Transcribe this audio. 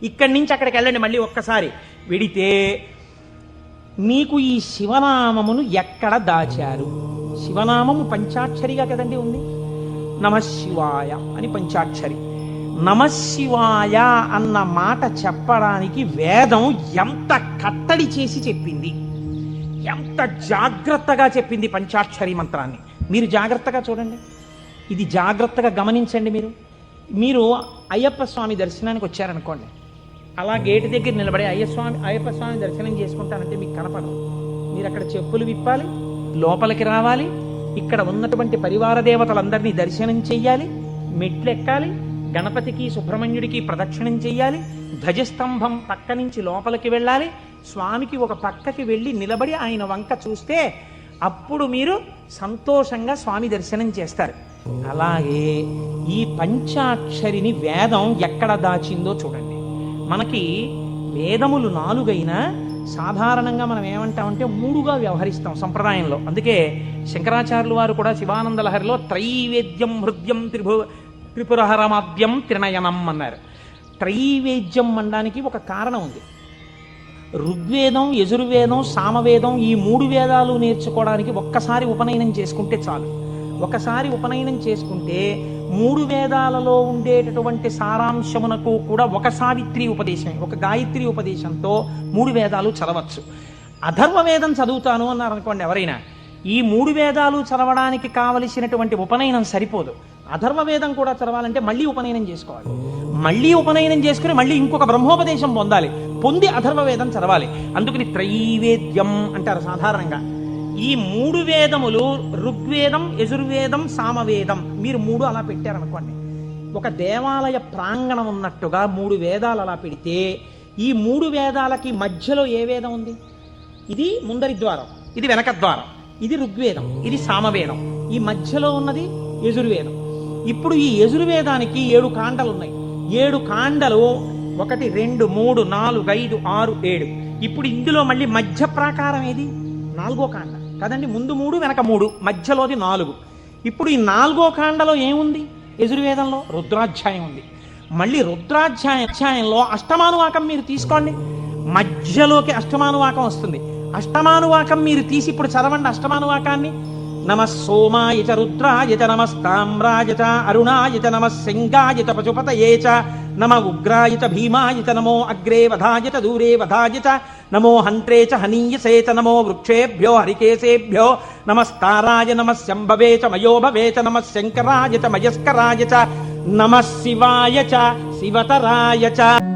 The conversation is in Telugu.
ఇక్కడి నుంచి అక్కడికి వెళ్ళండి మళ్ళీ ఒక్కసారి వెడితే మీకు ఈ శివనామమును ఎక్కడ దాచారు? శివనామము పంచాక్షరిగా కదండి ఉంది. నమశివాయ అని పంచాక్షరి. నమశివాయ అన్న మాట చెప్పడానికి వేదం ఎంత కట్టడి చేసి చెప్పింది, ఎంత జాగ్రత్తగా చెప్పింది పంచాక్షరి మంత్రాన్ని. మీరు జాగ్రత్తగా చూడండి, ఇది జాగ్రత్తగా గమనించండి. మీరు అయ్యప్ప స్వామి దర్శనానికి వచ్చారనుకోండి, అలా గేటు దగ్గర నిలబడి అయ్యప్ప స్వామి దర్శనం చేసుకుంటానంటే మీకు కనపడదు. మీరు అక్కడ చెప్పులు విప్పాలి, లోపలికి రావాలి, ఇక్కడ ఉన్నటువంటి పరివార దేవతలందరినీ దర్శనం చెయ్యాలి, మెట్లు ఎక్కాలి, గణపతికి సుబ్రహ్మణ్యుడికి ప్రదక్షిణం చెయ్యాలి, ధ్వజస్తంభం పక్క నుంచి లోపలికి వెళ్ళాలి, స్వామికి ఒక పక్కకి వెళ్ళి నిలబడి ఆయన వంక చూస్తే అప్పుడు మీరు సంతోషంగా స్వామి దర్శనం చేస్తారు. అలాగే ఈ పంచాక్షరిని వేదం ఎక్కడ దాచిందో చూడండి. మనకి వేదములు 4 అయినా సాధారణంగా మనం ఏమంటామంటే 3గా వ్యవహరిస్తాం సంప్రదాయంలో. అందుకే శంకరాచార్యులు వారు కూడా శివానంద లహరిలో త్రైవేద్యం హృద్యం త్రిపురహరమాద్యం త్రినయనం అన్నారు. త్రైవేద్యం అనడానికి ఒక కారణం ఉంది. ఋగ్వేదం, యజుర్వేదం, సామవేదం ఈ 3 వేదాలు నేర్చుకోవడానికి ఒక్కసారి ఉపనయనం చేసుకుంటే చాలు. ఒకసారి ఉపనయనం చేసుకుంటే 3 వేదాలలో ఉండేటటువంటి సారాంశమునకు కూడా ఒక సావిత్రి ఉపదేశం, ఒక గాయత్రి ఉపదేశంతో 3 వేదాలు చదవచ్చు. అథర్వ వేదం చదువుతాను అన్నారు అనుకోండి ఎవరైనా, ఈ 3 వేదాలు చదవడానికి కావలసినటువంటి ఉపనయనం సరిపోదు. అథర్వ వేదం కూడా చదవాలంటే మళ్ళీ ఉపనయనం చేసుకోవాలి. మళ్ళీ ఉపనయనం చేసుకుని మళ్ళీ ఇంకొక బ్రహ్మోపదేశం పొందాలి, పొంది అథర్వ వేదం చదవాలి. అందుకని త్రైవేద్యం అంటారు సాధారణంగా. ఈ 3 వేదములు ఋగ్వేదం, యజుర్వేదం, సామవేదం, మీరు 3 అలా పెట్టారనుకోండి, ఒక దేవాలయ ప్రాంగణం ఉన్నట్టుగా 3 వేదాలు అలా పెడితే ఈ 3 వేదాలకి మధ్యలో ఏ వేదం ఉంది? ఇది ముందరి ద్వారం, ఇది వెనక ద్వారం, ఇది ఋగ్వేదం, ఇది సామవేదం, ఈ మధ్యలో ఉన్నది యజుర్వేదం. ఇప్పుడు ఈ యజుర్వేదానికి 7 కాండలు ఉన్నాయి. 7 కాండలు 1 2 3 4 5 6 7. ఇప్పుడు ఇందులో మళ్ళీ మధ్య ప్రాకారం ఏది? 4వ కాండ కదండి. ముందు 3, వెనక 3, మధ్యలోది 4. ఇప్పుడు ఈ 4వ కాండలో ఏముంది? యజుర్వేదంలో రుద్రాధ్యాయం ఉంది. మళ్ళీ రుద్రాధ్యాయంలో అష్టమానువాకం మీరు తీసుకోండి, మధ్యలోకి అష్టమానువాకం వస్తుంది. అష్టమానువాకం మీరు తీసి ఇప్పుడు చదవండి అష్టమానువాకాన్ని. నమః సోమాయ చ రుద్రాయ చ నమస్తామ్రాయ చ అరుణాయ చ నమః శంగాయ చ పశుపతయే చ నమ ఉగ్రాయ చ భీమాయ చ నమో అగ్రే వధాయ చ దూరే వధాయ చ నమో హంత్రే చ హనీయసే చ నమో వృక్షేభ్యో హరికేశేభ్యో నమస్తారాయ నమః శంభవే చ మయోభవే చ నమః శంకరాయ చ మయస్కరాయ చ నమః శివాయ చ శివతరాయ చ.